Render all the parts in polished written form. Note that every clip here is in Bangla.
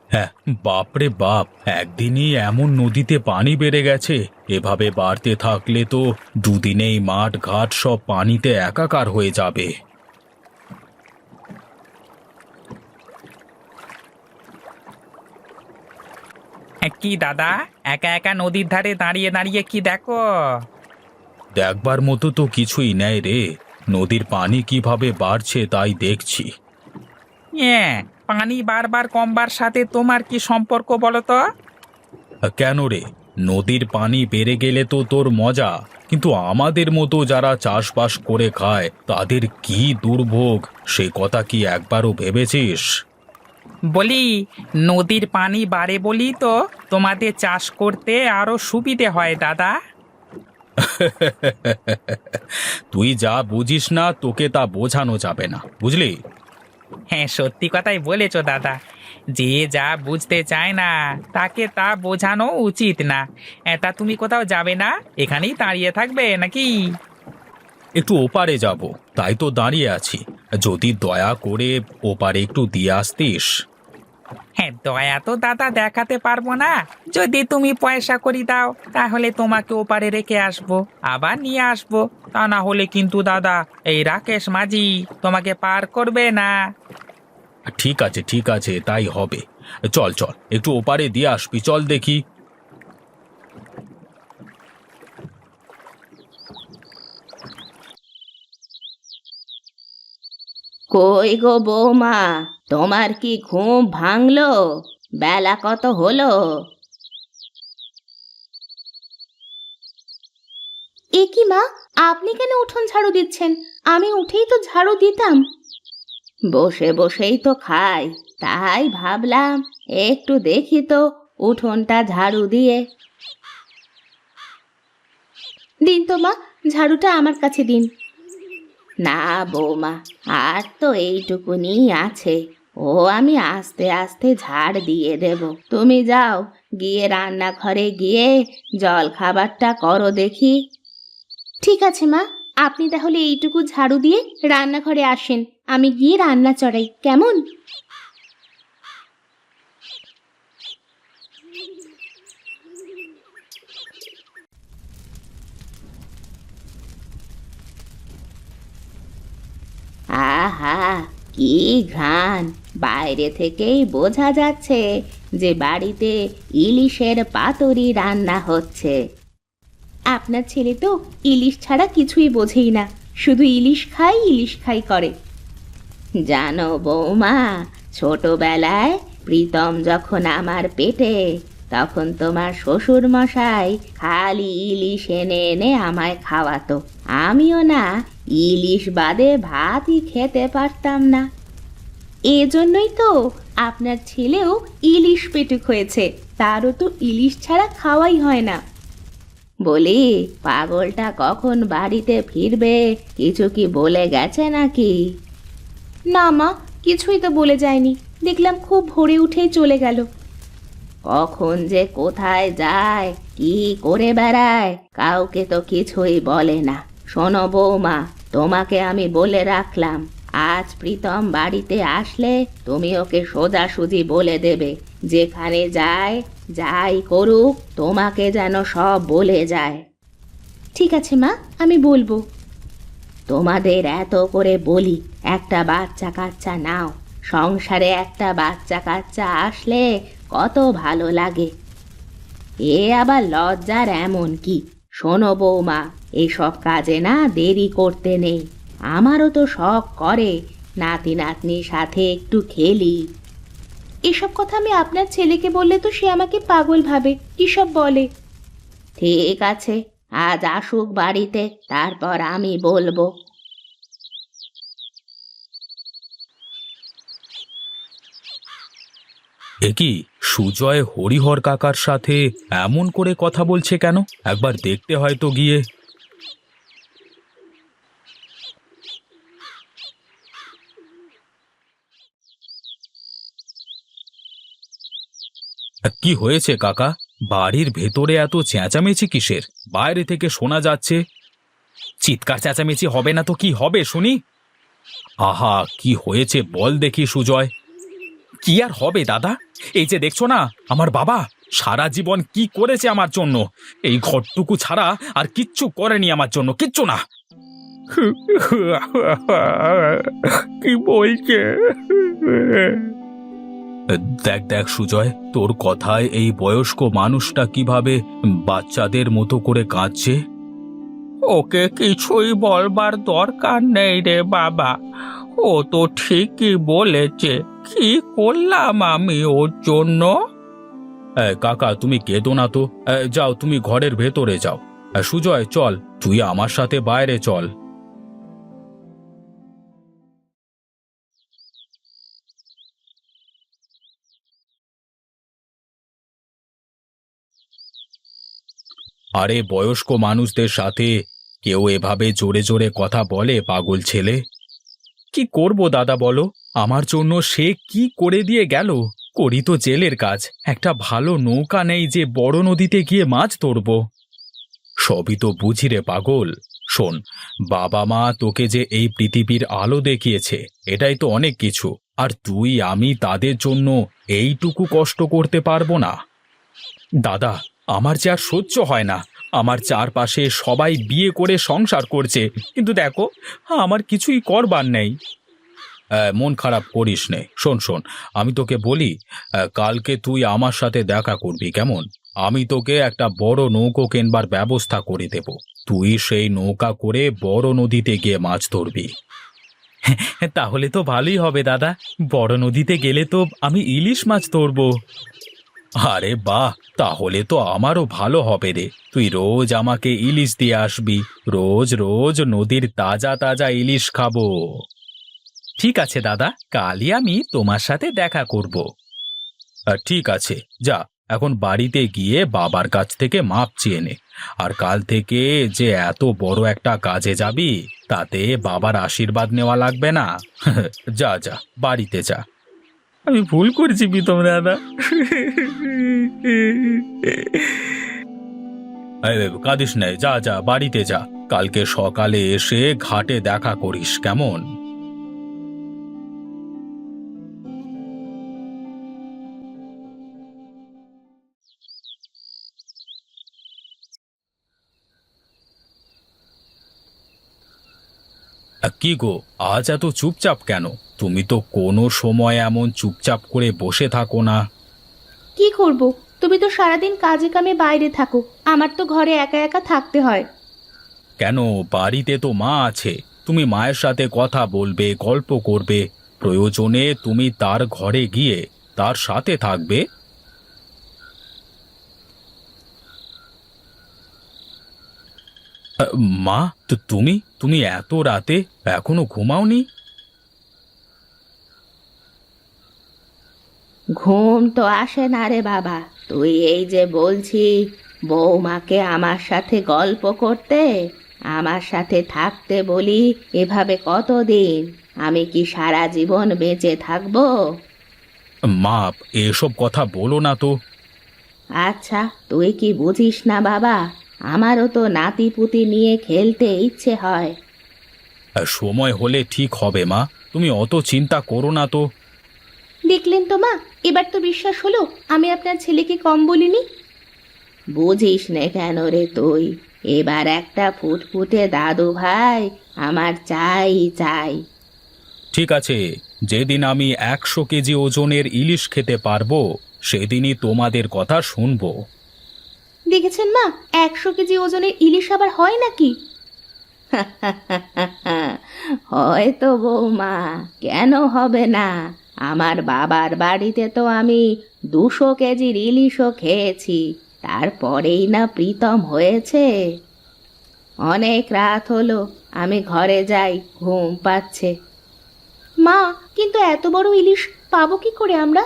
হ্যাঁ, বাপরে বাপ, একদিনই এমন নদীতে পানি বেড়ে গেছে। এভাবে বাড়তে থাকলে তো দুদিনেই মাঠ ঘাট সব পানিতে একাকার হয়ে যাবে। কি দাদা, একা একা নদীর ধারে দাঁড়িয়ে দাঁড়িয়ে কি দেখো? দেখবার মতো তো কিছুই নেই রে। নদীর পানি কিভাবে বাড়ছে তাই দেখছি। হ্যাঁ, পানি বারবার কমবার সাথে তোমার কি সম্পর্ক বলো তো? কেন রে? নদীর পানি বেড়ে গেলে তো তোর মজা, কিন্তু আমাদের মতো যারা চাষবাস করে খায় তাদের কি দুর্ভোগ, সে কথা কি একবারও ভেবেছিস? বলি, নদীর পানি বাড়ে বলি তো তোমাদের চাষ করতে আরো সুবিধে হয় দাদা। তুই যা বুঝিস না তোকে তা বোঝানো যাবে না, বুঝলি? হ্যাঁ, সত্যি কথাই বলেছো দাদা। যে যা বুঝতে চায় না তাকে তা বোঝানো উচিত না। তা তুমি কোথাও যাবে না? এখানেই দাঁড়িয়ে থাকবে নাকি? একটু ওপারে যাব, তাই তো দাঁড়িয়ে আছি। যদি দয়া করে ওপারে একটু দিয়ে আসতিস। হ্যাঁ, দয়া তো দাদা দেখাতে পারবো না। যদি তুমি পয়সা করি দাও তাহলে তোমাকে ওপারে রেখে আসবো, আবার নিয়ে আসবো। তা না হলে কিন্তু দাদা, এই রাকেশ মাঝি তোমাকে পার করবে না। ঠিক আছে ঠিক আছে, তাই হবে। চল চল, একটু ওপারে দিয়ে আসবি, চল দেখি। কই গো বৌমা, তোমার কি ঘুম ভাঙলো? বেলা কত হলো? এ কি মা, আপনি কেন উঠোন ঝাড়ু দিচ্ছেন? আমি উঠেই তো ঝাড়ু দিতাম। বসে বসেই তো খাই, তাই ভাবলাম একটু দেখি তো উঠোনটা ঝাড়ু দিয়ে। দিন তো মা, ঝাড়ুটা আমার কাছে দিন। না বৌমা, আর তো এইটুকুনি আছে, ও আমি আস্তে আস্তে ঝাড় দিয়ে দেব। তুমি যাও, গিয়ে রান্নাঘরে গিয়ে জল খাবারটা করো দেখি। ঠিক আছে মা, আপনি তাহলে এইটুকু ঝাড়ু দিয়ে রান্নাঘরে আসেন, আমি গিয়ে রান্না চড়াই, কেমন? আহা, কি ঘ্রাণ! বাইরে থেকেই বোঝা যাচ্ছে যে বাড়িতে ইলিশের পাতুরি রান্না হচ্ছে। আপনার ছেলে তো ইলিশ ছাড়া কিছুই বোঝেই না, শুধু ইলিশ খাই করে। জানো বৌমা, ছোটবেলায় প্রীতম যখন আমার পেটে, তখন তোমার শ্বশুর মশাই খালি ইলিশ এনে এনে আমায় খাওয়াতো। আমিও না ইলিশ বাদে ভাতই খেতে পারতাম না। এজন্যই তো আপনার ছেলেও ইলিশ পেটুক হয়েছে, তারও তো ইলিশ ছাড়া খাওয়াই হয় না। বলি, পাগলটা কখন বাড়িতে ফিরবে, কিছু কি বলে গেছে নাকি? না মা, কিছুই তো বলে যায়নি, দেখলাম খুব ভোরে উঠেই চলে গেল। কখন যে কোথায় যায়, কি করে বেড়ায়, কাউকে তো কিছুই বলে না। শোনো বৌমা, তোমাকে আমি বলে রাখলাম, আজ প্রীতম বাড়িতে আসলে তুমি ওকে সোজাসুজি বলে দেবে, যেখানে যায় যাই করুক তোমাকে যেন সব বলে যায়। ঠিক আছে মা, আমি বলবো। তোমাদের এত করে বলি একটা বাচ্চা কাচ্চা নাও, সংসারে একটা বাচ্চা কাচ্চা আসলে কত ভালো লাগে। এ আবার লজ্জার এমন কি? শোনো বৌমা, এসব কাজে না দেরি করতে নেই। আমারও তো শখ করে নাতি নাতনির সাথে একটু খেলি। এসব কথা আমি আপনার ছেলেকে বললে তো সে আমাকে পাগল ভাবে, কি সব বলে। ঠিক আছে, আজ আসুক বাড়িতে, তারপর আমি বলবো। এ কি, সুজয় হরিহর কাকার সাথে এমন করে কথা বলছে কেন? একবার দেখতে হয় তো গিয়ে। কি হয়েছে কাকা? বাড়ির ভেতরে এত চেঁচামেচি কিসের? বাইরে থেকে শোনা যাচ্ছে। চিৎকার চেঁচামেচি হবে না তো কি হবে শুনি? আহা, কি হয়েছে বল দেখি সুজয়। কি আর হবে দাদা, এই যে দেখছো না আমার বাবা সারা জীবন কি করেছে আমার জন্য, এই ঘরটুকু ছাড়া আর কিচ্ছু করেনি আমার জন্য, কিচ্ছু না। কি বলছে? দেখ দেখ সুজয়, তোর কথায় এই বয়স্ক মানুষটা কিভাবে বাচ্চাদের মতো করে কাঁদছে। ওকে কিছুই বলবার দরকার নেই রে বাবা, ও তো ঠিকই বলেছে। কি করলাম আমি ওর জন্য? কাকা তুমি কেঁদো না তো, যাও তুমি ঘরের ভেতরে যাও। সুজয় চল, তুই আমার সাথে বাইরে চল। আরে বয়স্ক মানুষদের সাথে কেউ এভাবে জোরে জোরে কথা বলে পাগল ছেলে? কি করব দাদা বলো, আমার জন্য সে কি করে দিয়ে গেল। করি তো জেলের কাজ, একটা ভালো নৌকা নেই যে বড় নদীতে গিয়ে মাছ ধরব। সবই তো বুঝি রে পাগল। শোন, বাবা মা তোকে যে এই পৃথিবীর আলো দেখিয়েছে এটাই তো অনেক কিছু, আর তুই আমি তাদের জন্য এইটুকু কষ্ট করতে পারবো না? দাদা, আমার যে আর সহ্য হয় না। আমার চারপাশে সবাই বিয়ে করে সংসার করছে, কিন্তু দেখো আমার কিছুই করবার নেই। মন খারাপ করিস নে। শোন শোন, আমি তোকে বলি, কালকে তুই আমার সাথে দেখা করবি কেমন? আমি তোকে একটা বড় নৌকো কেনবার ব্যবস্থা করে দেব। তুই সেই নৌকা করে বড় নদীতে গিয়ে মাছ ধরবি। তাহলে তো ভালোই হবে দাদা, বড় নদীতে গেলে তো আমি ইলিশ মাছ ধরবো। আরে বাহ, তাহলে তো আমারও ভালো হবে রে। তুই রোজ আমাকে ইলিশ দিয়ে আসবি, রোজ রোজ নদীর তাজা তাজা ইলিশ খাবো। ঠিক আছে দাদা, কালই আমি তোমার সাথে দেখা করব। ঠিক আছে, যা এখন বাড়িতে গিয়ে বাবার কাছ থেকে মাপ চেয়ে নে। আর কাল থেকে যে এত বড় একটা কাজে যাবি, তাতে বাবার আশীর্বাদ নেওয়া লাগবে না। যা যা, বাড়িতে যা। আমি ভুল করেছি প্রীতম দাদা। কাঁদিস নাই, যা যা বাড়িতে যা। কালকে সকালে এসে ঘাটে দেখা করিস কেমন? কি গো, আজ এত চুপচাপ কেন? তুমি তো কোনো সময় এমন চুপচাপ করে বসে থাকো না। কি করব? তুমি তো সারাদিন কাজে কামে বাইরে থাকো, আমার তো ঘরে একা একা থাকতে হয়। কেন, বাড়িতে তো মা আছে। তুমি মায়ের সাথে কথা বলবে, গল্প করবে, প্রয়োজনে তুমি তার ঘরে গিয়ে তার সাথে থাকবে। মা, তো তুমি তুমি এত রাতে এখনো ঘুমাওনি? ঘুম তো আসে না রে বাবা। তুই এই যে বলছি বৌমাকে আমার সাথে গল্প করতে, আমার সাথে থাকতে বলি, এভাবে কতদিন? আমি কি সারা জীবন বেঁচে থাকবো? মা, এসব কথা বলো না তো। আচ্ছা, তুই কি বুঝিস না বাবা? আমারও তো নাতি পুতি নিয়ে খেলতে ইচ্ছে হয়। সময় হলে ঠিক হবে মা, তুমি অত চিন্তা করো না তো। দেখলেন তো মা, এবার তো বিশ্বাস হলো আমি আপনার ছেলেকে কম বলিনি। বুঝিস নে কেন রে তুই? এবার একটা ফুটফুটে দাদু ভাই আমার চাই চাই। ঠিক আছে, যেদিন আমি 100 কেজি ওজনের ইলিশ খেতে পারবো সেদিনই তোমাদের কথা শুনবো। দেখেছেন মা, 100 কেজি ওজনের ইলিশ আবার হয় নাকি? হয়তো বৌমা, কেন হবে না? আমার বাবার বাড়িতে তো আমি 200 কেজির ইলিশও খেয়েছি, তারপরেই না প্রীতম হয়েছে। অনেক রাত হলো, আমি ঘরে যাই, ঘুম পাচ্ছে। মা, কিন্তু এত বড় ইলিশ পাবো কি করে আমরা?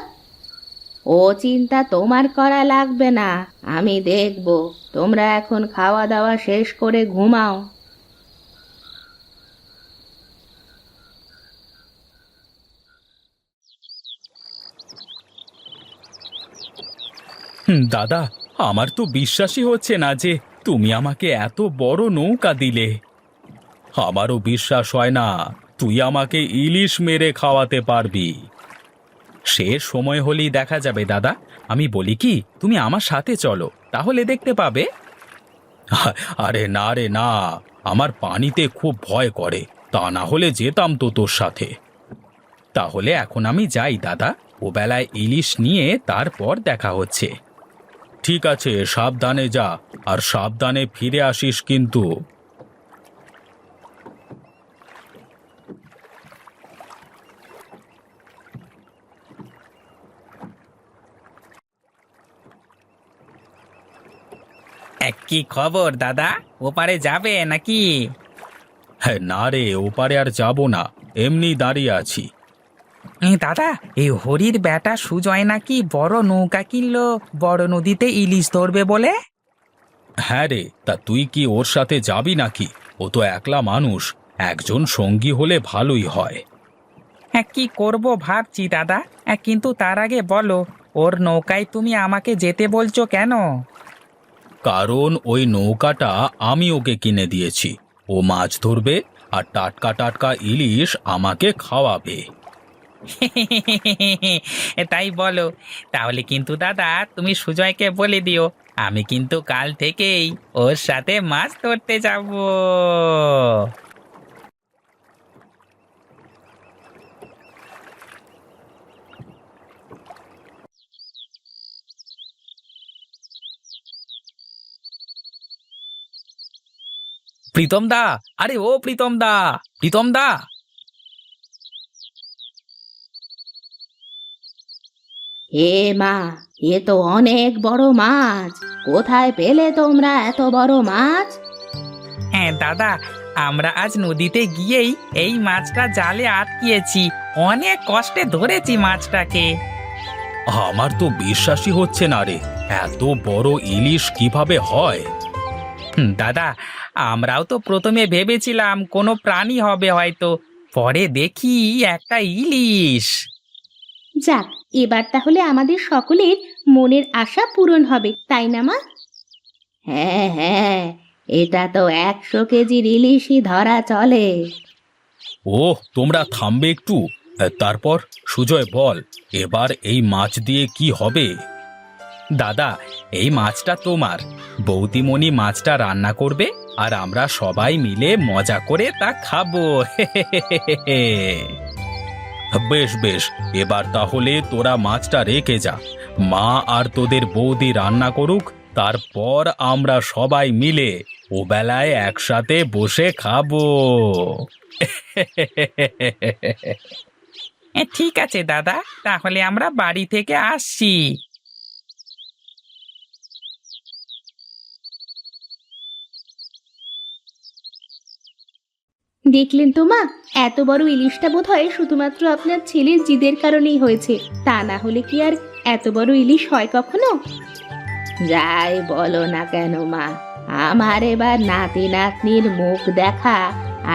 ও চিন্তা তোমার করা লাগবে না, আমি দেখব। তোমরা এখন খাওয়া দাওয়া শেষ করে ঘুমাও। দাদা, আমার তো বিশ্বাসই হচ্ছে না যে তুমি আমাকে এত বড় নৌকা দিলে। আমারও বিশ্বাস হয় না তুই আমাকে ইলিশ মেরে খাওয়াতে পারবি। সে সময় হলেই দেখা যাবে দাদা। আমি বলি কি, তুমি আমার সাথে চলো, তাহলে দেখতে পাবে। আরে না রে না, আমার পানিতে খুব ভয় করে, তা না হলে যেতাম তো তোর সাথে। তাহলে এখন আমি যাই দাদা, ও বেলায় ইলিশ নিয়ে তারপর দেখা হচ্ছে। ঠিক আছে, সাবধানে যা, আর সাবধানে ফিরে আসিস কিন্তু। কি খবর দাদা, ওপারে যাবে নাকি? হ্যাঁ না রে, ওপারে আর যাব না, এমনি দাঁড়িয়ে আছি। দাদা, এই হরির বেটা সুজয় নাকি বড় নৌকা কিনলো বড় নদীতে ইলিশ ধরবে বলে। হ্যাঁ রে, তা তুই কি ওর সাথে যাবি নাকি? ও তো একলা মানুষ, একজন সঙ্গী হলে ভালোই হয়। কি করব ভাবছি দাদা, কিন্তু তার আগে বলো, ওর নৌকায় তুমি আমাকে যেতে বলছো কেন? কারণ ওই নৌকাটা আমি ওকে কিনে দিয়েছি। ও মাছ ধরবে আর টাটকা টাটকা ইলিশ আমাকে খাওয়াবে। তাই বলো? তাহলে কিন্তু দাদা তুমি সুজয়কে বলে দিও, আমি কিন্তু কাল থেকেই ওর সাথে মাছ ধরতে যাব। প্রীতম দা, আরে ও প্রীতম দা, প্রীতম দা। হে মা, এ তো অনেক বড় মাছ। কোথায় পেলে তোমরা এত বড় মাছ? হ্যাঁ দাদা, আমরা আজ নদীতে গিয়েই এই মাছটা জালে আটকিয়েছি, অনেক কষ্টে ধরেছি মাছটাকে। আমার তো বিশ্বাসই হচ্ছে না রে, এত বড় ইলিশ কিভাবে হয়? দাদা, আমরাও তো প্রথমে ভেবেছিলাম কোনো প্রাণী হবে হয়তো, পরে দেখি একটা ইলিশ। যাক, এবার তাহলে আমাদের সকলের মনের আশা পূরণ হবে, তাই না মা? হ্যাঁ হ্যাঁ, এটা তো 100 কেজির ইলিশই ধরা চলে। ওহ, তোমরা থামবে একটু। তারপর সুজয় বল, এবার এই মাছ দিয়ে কি হবে? দাদা, এই মাছটা তোমার, বৌদিমণি মাছটা রান্না করবে আর আমরা সবাই মিলে মজা করে তা খাবো। বেশ বেশ, এবার তাহলে তোরা মাছটা রেখে যা, মা আর তোদের বৌদি রান্না করুক, তারপর আমরা সবাই মিলে ও বেলায় একসাথে বসে খাবো। ঠিক আছে দাদা, তাহলে আমরা বাড়ি থেকে আসছি। দেখলেন তো মা, এত বড় ইলিশটা বোধহয় শুধুমাত্র আপনার ছেলের জিদের কারণেই হয়েছে, তা না হলে কি আর এত বড় ইলিশ হয় কখনো? যাই বলো না কেন মা, আমার এবার নাতি নাতনির মুখ দেখা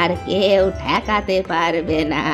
আর কেউ ঠেকাতে পারবে না।